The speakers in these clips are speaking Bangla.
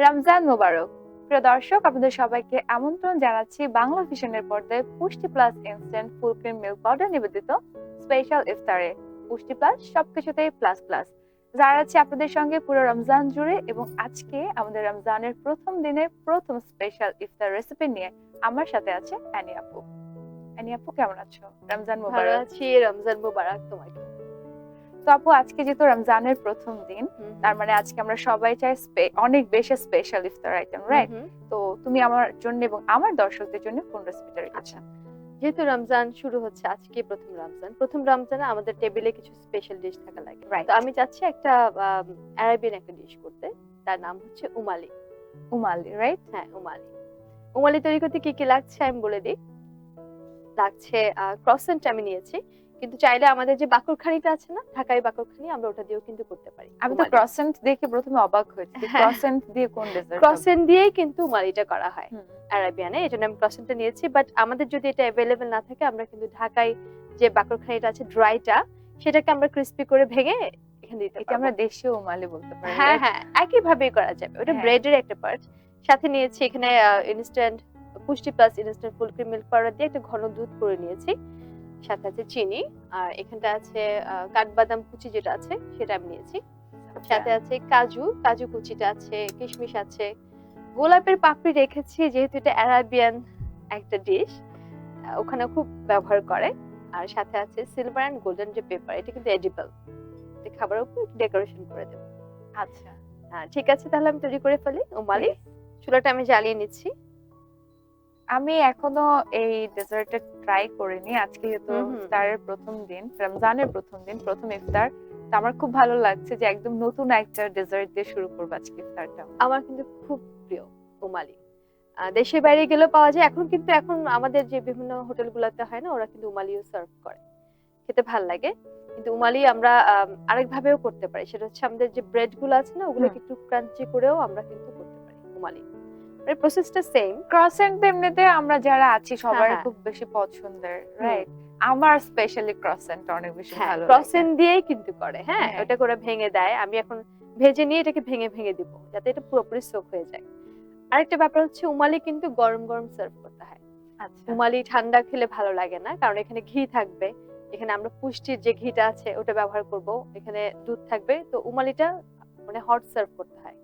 রমজান মোবারক। প্রিয় দর্শক, আপনাদের সবাইকে আমন্ত্রণ জানাচ্ছি বাংলা ভিশনের পর্দায় পুষ্টি plus instant full cream milk powder নিবেদিত স্পেশাল ইফতারে। পুষ্টি প্লাস সবকিছুতেই প্লাস প্লাস। যারা আছে আপনাদের সঙ্গে পুরো রমজান জুড়ে, এবং আজকে আমাদের রমজানের প্রথম দিনে প্রথম স্পেশাল ইফতার রেসিপি নিয়ে আমার সাথে আছে অ্যানি আপু। অ্যানি আপু, কেমন আছো? রমজান ভালো মোবারক। আছি, রমজান মোবারক তোমাকে। তো আপু, আজকে যেহেতু রমজানের প্রথম দিন, তার মানে আজকে আমরা সবাই চাই অনেক বেশি স্পেশাল ইফতার আইটেম, রাইট? তো তুমি আমার জন্য এবং আমার দর্শকদের জন্য কোন রেসিপিটা রেখেছো? যেহেতু রমজান শুরু হচ্ছে, আজকে প্রথম রমজানে আমাদের টেবিলে কিছু স্পেশাল ডিশ থাকা লাগে। তো আমি চাচ্ছি একটা আরাবিয়ান একটা ডিশ করতে, তার নাম হচ্ছে উমালি। উমালি, রাইট? হ্যাঁ, উমালি। উমালি তৈরি করতে কি কি লাগছে আমি বলে দিই। লাগছে ক্রসেন্ট আমি নিয়েছি, কিন্তু চাইলে আমাদের যে বাকরখানিটা আছে না, ঢাকাই বাকরখানি, আমরা ওটা দিয়েও কিন্তু করতে পারি। আমি তো ক্রসেন্ট দেখে প্রথমে অবাক হয়েছি। ক্রসেন্ট দিয়ে কোন ডেজার্ট? ক্রসেন্ট দিয়েই কিন্তু উমালিটা করা হয় আরাবিয়ানে, এজন্য আমি ক্রসেন্টটা নিয়েছি। বাট আমাদের যদি এটা অ্যাভেলেবেল না থাকে, আমরা কিন্তু ঢাকাই যে বাকরখানিটা আছে ড্রাইটা, সেটাকে আমরা ক্রিস্পি করে ভেঙে এখানে দিতে পারি। এটা আমরা দেশীয় উমালি বলতে পারি। হ্যাঁ হ্যাঁ, একই ভাবেই করা যাবে। ওটা ব্রেডের একটা পার্ট। সাথে নিয়েছি এখানে ইনস্ট্যান্ট পুষ্টি plus instant full cream milk powder দিয়ে একটা ঘন দুধ করে নিয়েছি। সাথে আছে চিনি, আর এখানটা আছে কাঠবাদাম কুচি যেটা আছে সেটা আমি নিয়েছি। সাথে আছে কাজু কুচিটা আছে, কিশমিশ আছে, গোলাপের পাপড়ি রেখেছি, যেহেতু এটা আরাবিয়ান একটা ডিশ, ওখানে খুব ব্যবহার করে। আর সাথে আছে সিলভার এন্ড গোল্ডেন যে পেপার, এটা কিন্তু এডিবল, এটা খাবারের উপর ডেকোরেশন করে দেব। আচ্ছা, ঠিক আছে, তাহলে আমি তৈরি করে ফেলি উমালি। চুলাটা আমি জ্বালিয়ে নিচ্ছি। আমি এখনো এই ডেজার্টটা ট্রাই করিনি। আজকে যেহেতু ইফতারের প্রথম দিন, রমজানের প্রথম দিন, প্রথম ইফতার, তো আমার খুব ভালো লাগছে যে একদম নতুন একটা ডেজার্ট দিয়ে শুরু করব আজকে ইফতারটা। আমার কিন্তু খুব প্রিয় উমালি। দেশের বাইরে গেলেও পাওয়া যায়। এখন আমাদের যে বিভিন্ন হোটেলগুলোতে হয় না, ওরা কিন্তু উমালিও সার্ভ করে, খেতে ভালো লাগে। কিন্তু উমালি আমরা আরেক ভাবেও করতে পারি, সেটা হচ্ছে আমাদের যে ব্রেড গুলো আছে না, ওগুলোকে একটু ক্রাঞ্চি করেও আমরা কিন্তু করতে পারি উমালি। প্রসেসটা সেম। ক্রসেন্ট এমনিতে আমরা যারা আছি সবার খুব বেশি পছন্দের, রাইট? আমার স্পেশালি ক্রসেন্ট অনেক বেশি ভালো লাগে। ক্রসেন্ট দিয়েই কিন্তু করে, ওটা করে ভেঙে দেয়। আমি এখন ভেজে নিয়ে এটাকে ভেঙে ভেঙে দিব, যাতে এটা পুরোপুরি সোক হয়ে যায়। আরেকটা ব্যাপার হচ্ছে, উমালি কিন্তু গরম গরম সার্ভ করতে হয়। আচ্ছা, উমালি ঠান্ডা খেলে ভালো লাগে না, কারণ এখানে ঘি থাকবে। এখানে আমরা পুষ্টির যে ঘিটা আছে ওটা ব্যবহার করব, এখানে দুধ থাকবে। তো উমালিটা মানে হট সার্ভ করতে হয়,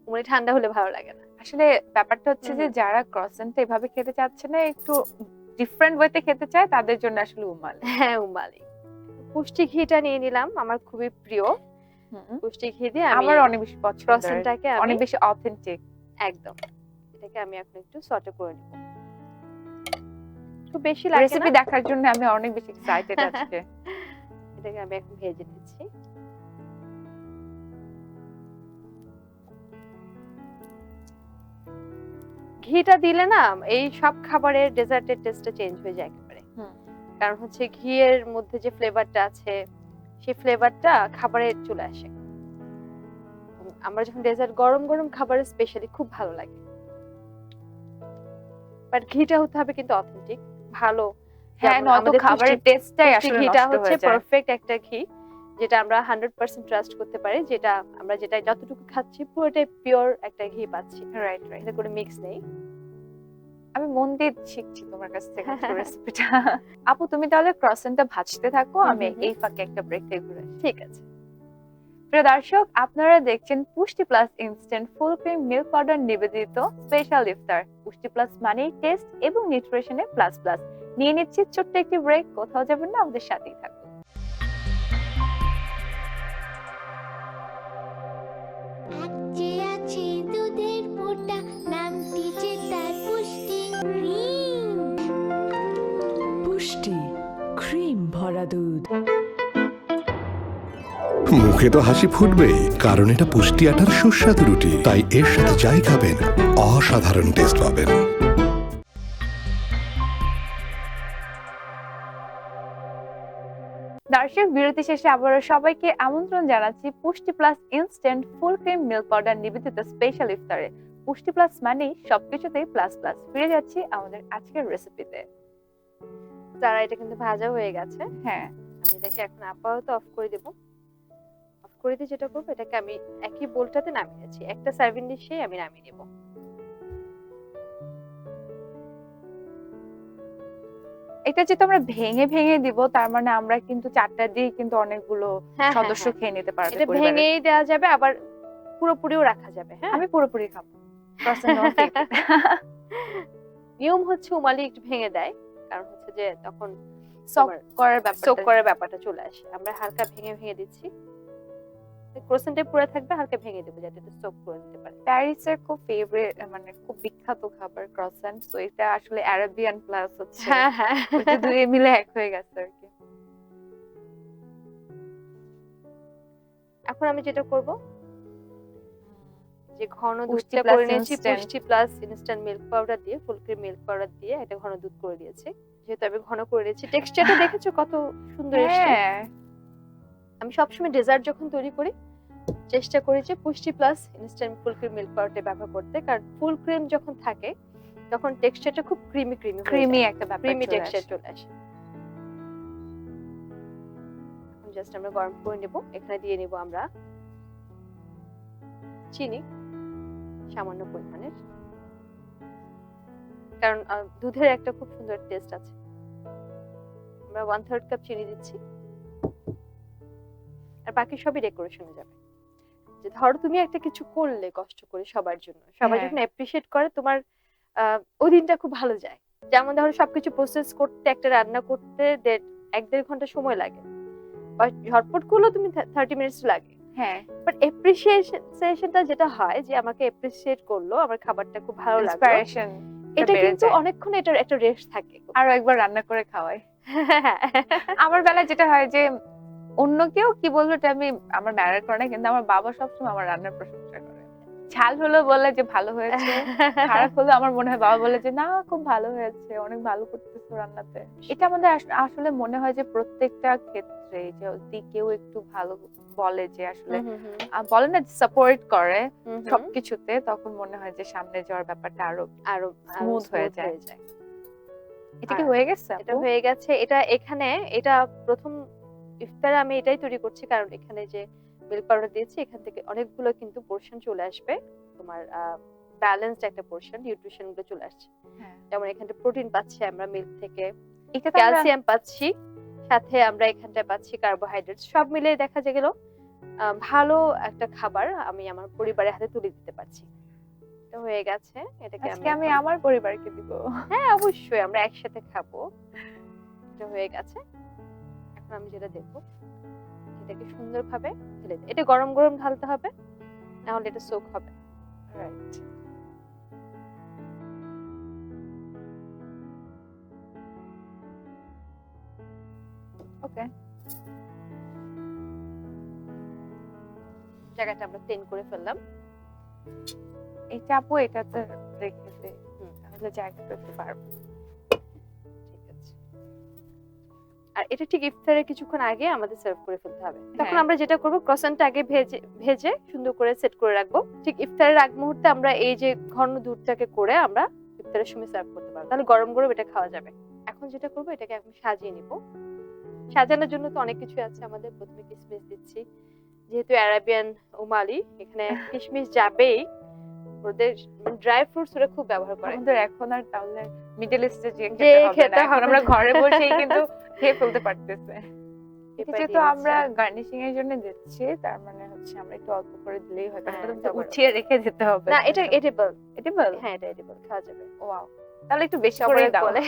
উমালি ঠান্ডা হলে ভালো লাগে না। আসলে ব্যাপারটা হচ্ছে যে যারা ক্রসেন্ট এভাবে খেতে চাচ্ছে না, একটু ডিফারেন্ট ওয়েতে খেতে চায়, তাদের জন্য আসলে উমালি। হ্যাঁ, উমালি। পুষ্টি ঘিটা নিয়ে নিলাম, আমার খুবই প্রিয় পুষ্টি ঘি দিয়ে। আমার অনেক বেশি পছন্দ, ক্রসেন্টটাকে অনেক বেশি অথেন্টিক একদম। এটাকে আমি এখন একটু সটে করে নেব, খুব বেশি লাগে না। রেসিপি দেখার জন্য আমি অনেক বেশি এক্সাইটেড আজকে। এটাকে আমি এখন ভেজে নিচ্ছি। ঘিটা দিলে না, এই সব খাবারের ডেজার্টের টেস্টটা চেঞ্জ হয়ে যায় একেবারে। কারণ হচ্ছে ঘিয়ের মধ্যে যে ফ্লেভারটা আছে, সেই ফ্লেভারটা খাবারে চলে আসে। আমরা যখন ডেজার্ট গরম গরম খাবারে স্পেশালি খুব ভালো লাগে। বাট ঘিটা হতে হবে কিন্তু অথেন্টিক, ভালো। হ্যাঁ, নয়তো খাবারের টেস্টটাই আসলে ঘিটা নষ্ট হয়ে যায়। হচ্ছে পারফেক্ট একটা ঘি, যেটা আমরা 100% ট্রাস্ট করতে পারি, যেটা আমরা যতটুকু খাচ্ছি পুরোটাই পিওর একটা ঘি পাচ্ছি। রাইট, এতে কোনো মিক্স নেই। আমি মন দিয়ে শিখছি তোমার কাছ থেকে রেসিপিটা। আপু, তুমি তাহলে ক্রসেন্টটা ভাজতে থাকো, আমি এই ফাঁকে একটা ব্রেক থেকে ঘুরে আসি। ঠিক আছে। প্রিয় দর্শক, আপনারা দেখছেন পুষ্টি plus instant full cream milk powder নিবেদিত স্পেশাল ইফতার। পুষ্টি প্লাস মানে টেস্ট এবং নিউট্রিশনে প্লাস প্লাস। নিয়ে নিচ্ছি ছোট্ট একটি ব্রেক, কোথাও যাবেন না, আমাদের সাথেই থাকুন। পুষ্টি ক্রিম ভরা দুধ। মুখে তো হাসি ফুটবেই, কারণ এটা পুষ্টি আটার সুস্বাদু রুটি, তাই এর সাথে যাই খাবেন অসাধারণ টেস্ট পাবেন। দর্শক, বিরতি শেষে আবারও সবাইকে আমন্ত্রণ জানাচ্ছি পুষ্টি plus instant full cream milk powder নিবেদিত স্পেশাল ইফতারে। পুষ্টি প্লাস মানে সবকিছুতেই প্লাস প্লাস। ফিরে যাচ্ছি আমাদের আজকের রেসিপিতে। যারা এটা কিন্তু ভাজা হয়ে গেছে। হ্যাঁ, আমি এটাকে এখন আপাতত অফ করে দেব। অফ করে দিয়ে যেটা করবো, এটাকে আমি একই বোলটাতে নামিয়ে নিচ্ছি। একটা সার্ভিং ডিশে আমি নামিয়ে নেব। এটা যেহেতু আমরা ভেঙে ভেঙে দিব, তার মানে আমরা কিন্তু 4টা দিয়ে কিন্তু অনেকগুলো হ্যাঁ, সদস্য খেয়ে নিতে পারবে এটা পরিবারের। ভেঙেই দেওয়া যাবে, আবার পুরোপুরিও রাখা যাবে। হ্যাঁ, আমি পুরোপুরি খাবো। Croissant আমার favorite। নিয়ম হচ্ছে উমালি একটু ভেঙে দেয়, কারণ হচ্ছে যে তখন সক তোমার করার সোক ব্যাপারটা। করার ব্যাপারটা চলে আসে। আমরা হালকা ভেঙে ভেঙে দিচ্ছি, ক্রোসেন্টে পুরো থাকবে, হালকা ভেঙে দেবো যাতে এটা সোক করে নিতে পারে। প্যারিসের খুব ফেভারিট, মানে খুব বিখ্যাত খাবার ক্রসান্ট। সো এটা আসলে আরাবিয়ান প্লাস হচ্ছে হ্যাঁ হ্যাঁ, ওটা দুই মিলে এক হয়ে গেছে আর কি। এখন আমি যেটা করব, যে ঘন পুষ্টি দুধটা plus করে নিয়েছি instant। পুষ্টি প্লাস ইনস্ট্যান্ট মিল্ক পাউডার দিয়ে, ফুল ক্রিম মিল্ক পাউডার দিয়ে একটা ঘন দুধ করে দিয়েছি। যেহেতু আমি ঘন করে দিয়েছি, টেক্সচারটা দেখেছো কত সুন্দর এসেছে। হ্যাঁ, আমি সবসময় ডেজার্ট যখন তৈরি করি চেষ্টা করি যে পুষ্টি plus instant full cream milk পাউডারটা ব্যবহার করতে, কারণ ফুল ক্রিম যখন থাকে তখন টেক্সচারটা খুব ক্রিমি ক্রিমি একটা ব্যাপার ক্রিমি চলে টেক্সচার আসে। চলে আসে। এখন জাস্ট আমরা গরম করে নেব। এখানে দিয়ে নেব আমরা চিনি সামান্য পরিমাণের, কারণ দুধের একটা খুব সুন্দর টেস্ট আছে। আমরা 1/3 কাপ চিনি দিচ্ছি, আর বাকি সবই ডেকোরেশনে যাবে। যে ধরো তুমি একটা কিছু করলে কষ্ট করে সবার জন্য, সবাই হ্যাঁ। যখন অ্যাপ্রিশিয়েট করে, তোমার ওই দিনটা খুব ভালো যায়। যেমন ধরো সবকিছু প্রসেস করতে, একটা রান্না করতে 1-1.5 ঘন্টা সময় লাগে, বা ঝটপট করলেও তুমি 30 মিনিটস লাগে। হ্যাঁ, বাট অ্যাপ্রিসিয়েশনটা যেটা হয়, যে আমাকে অ্যাপ্রিসিয়েট করলো, আমার খাবারটা খুব ভালো লাগলো, ইন্সপিরেশন এটা কিন্তু অনেকক্ষণ এটার একটা রেস্ট থাকে। আরো একবার রান্না করে খাওয়াই। হ্যাঁ, আমার বেলায় যেটা হয় যে অন্য কেউ কি বললো এটা আমি আমার ম্যাটার করে না, কিন্তু আমার বাবা সবসময় আমার রান্নার প্রশংসা করে। ঝাল হলো বলে যে ভালো হয়েছে, খারাপ হলো আমার মনে হয় বাবা বলে যে না খুব ভালো হয়েছে, অনেক ভালো করতেছো রান্নাতে। এটা আমাদের আসলে মনে হয় যে প্রত্যেকটা ক্ষেত্রে যদি কেউ একটু ভালো বলে, যে আসলে বলে না সাপোর্ট করে সবকিছুতে, তখন মনে হয় যে সামনে যাওয়ার ব্যাপারটা আরো আরো স্মুথ হয়ে যায়। এটা কি আর হয়ে গেছে? এটা হয়ে গেছে। এটা এখানে এটা প্রথম ইফতারে আমি এটাই তৈরি করছি, কারণ এখানে যে মিল্ক পাউডার দিয়েছি, এখান থেকে অনেকগুলো কিন্তু পোরশন চলে আসবে, তোমার ব্যালেন্সড একটা পোরশন, নিউট্রিশন গুলো চলে আসছে। হ্যাঁ, যেমন এখানে প্রোটিন পাচ্ছি আমরা মিল্ক থেকে, এটা তো আমরা ক্যালসিয়াম পাচ্ছি, সাথে আমরা এখানটায় পাচ্ছি কার্বোহাইড্রেট। সব মিলে দেখা গেল ভালো একটা খাবার আমি আমার পরিবারের হাতে তুলে দিতে পারছি। এটা হয়ে গেছে। এটাকে আজকে আমি এখন- আমার পরিবারকে দিব। হ্যাঁ অবশ্যই, আমরা একসাথে খাবো। এটা হয়ে গেছে। এখন আমি যেটা দেখবো, এটাকে সুন্দরভাবে ঢেলে দিই। এটা গরম গরম ঢালতে হবে, না হলে এটা সোক হবে। রাইট, ওকে। জায়গাটা আমরা প্লেন করে ফেললাম। এই চাপও এটাতে রেখে দে, তাহলে জায়গাটা একটু পারবো। ঠিক আছে। আর এটা ঠিক ইফতারের কিছুক্ষণ আগে আমাদের সার্ভ করে ফেলতে হবে। তখন হ্যাঁ। আমরা যেটা করব, ক্রসান্টটা আগে ভেজে সুন্দর করে সেট করে রাখবো। ঠিক ইফতারের আগ মুহূর্তে আমরা এই যে ঘন দুধটাকে করে আমরা ইফতারের সময় সার্ভ করতে পারবো, তাহলে গরম গরম এটা খাওয়া যাবে। এখন যেটা করবো, এটাকে এখন সাজিয়ে নিব। সাজানোর জন্য তো অনেক কিছু আছে আমাদের। প্রথমে কিশমিশ দিচ্ছি, যেহেতু আরাবিয়ান উমালি, এখানে কিশমিশ যাবেই। ওদের ড্রাই ফ্রুটস ওরা খুব ব্যবহার করে। আমাদের এখন আর তাহলে মিডল ইস্টে যে খেতে খেতে হবে না, এখন হবে আমরা না। ঘরে বসেই কিন্তু খেয়ে ফেলতে পারতেছে। এটা এবার যেহেতু দিয়ে আমরা দিচ্ছি। গার্নিশিং এর জন্য দিচ্ছি, তার মানে হচ্ছে আমরা একটু অল্প করে দিলেই হয়, হ্যাঁ, তাহলে তো তারপরে- উঠিয়ে রেখে যেতে হবে। না, এটা এডিবল। এডিবল? হ্যাঁ, এটা এডিবল, খাওয়া যাবে। ওয়াও, তাহলে একটু বেশি সবাই করে দাও। বলে।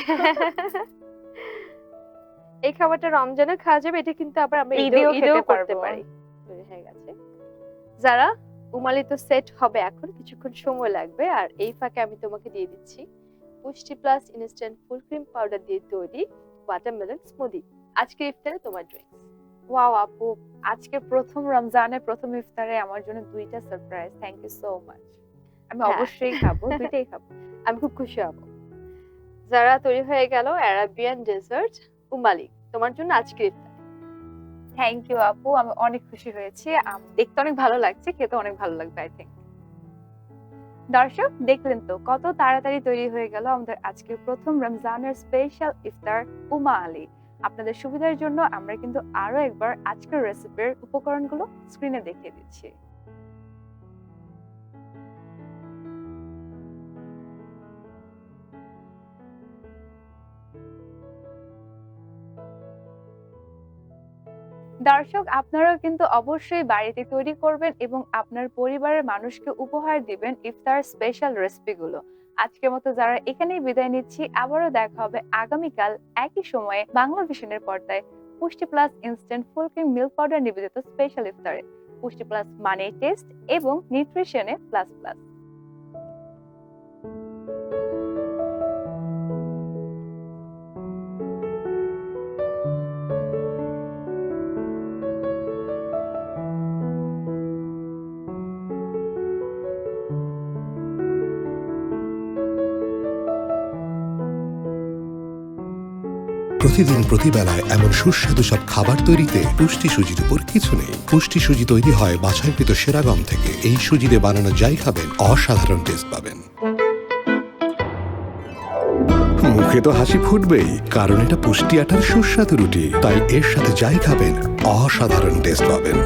এই খাবারটা রমজানে খাওয়া যাবে, এটা কিন্তু আবার আমরা ঈদেও ঈদেও খেতে করতে পারবো। পারি। তৈরি হয়ে গেছে। যারা উমালি তো সেট হবে, এখন কিছুক্ষণ সময় লাগবে। আর এই ফাঁকে আমি তোমাকে দিয়ে দিচ্ছি পুষ্টি plus instant full cream powder দিয়ে তৈরি ওয়াটারমেলন স্মুদি। আজকে ইফতারে তোমার ড্রিঙ্কস। ওয়াও আপু, আজকে প্রথম রমজানের প্রথম ইফতারে আমার জন্য দুইটা surprise. Thank you so much. আমি হ্যাঁ। অবশ্যই খাবো, দুইটাই খাবো। আমি খুব খুশি হব। যারা তৈরি হয়ে গেল আরাবিয়ান ডেজার্ট উমালি তোমার জন্য আজকে ইফতার। থ্যাংক ইউ আপু, আমি অনেক খুশি হয়েছি। দেখতে অনেক ভালো লাগছে, খেতে অনেক ভালো লাগবে আই থিংক। দর্শক দেখলেন তো কত তাড়াতাড়ি তৈরি হয়ে গেল আমাদের আজকের প্রথম রমজানের স্পেশাল ইফতার উমা আলী। আপনাদের সুবিধার জন্য আমরা কিন্তু আরো একবার আজকের রেসিপির উপকরণগুলো স্ক্রিনে দেখিয়ে দিচ্ছি। দর্শক, আপনারাও কিন্তু অবশ্যই বাড়িতে তৈরি করবেন এবং আপনার পরিবারের মানুষকে উপহার দিবেন ইফতার স্পেশাল রেসিপিগুলো। আজকের মতো যারা এখানেই বিদায় নিচ্ছি, আবারও দেখা হবে আগামীকাল একই সময়ে বাংলা ভিশনের পর্দায় পুষ্টি plus instant full cream milk powder নিবেদিত স্পেশাল ইফতারে। পুষ্টি প্লাস মানে টেস্ট এবং নিউট্রিশনে প্লাস প্লাস। প্রতিদিন প্রতিবেলায় এমন সুস্বাদু সব খাবার তৈরিতে পুষ্টি সুজির উপর কিছু নেই। পুষ্টি সুজি তৈরি হয় বাছাইকৃত সেরা গম থেকে। এই সুজিতে বানানো যাই খাবেন অসাধারণ টেস্ট পাবেন। মুখে তো হাসি ফুটবেই, কারণ এটা পুষ্টি আটার সুস্বাদু রুটি। তাই এর সাথে যাই খাবেন অসাধারণ টেস্ট পাবেন।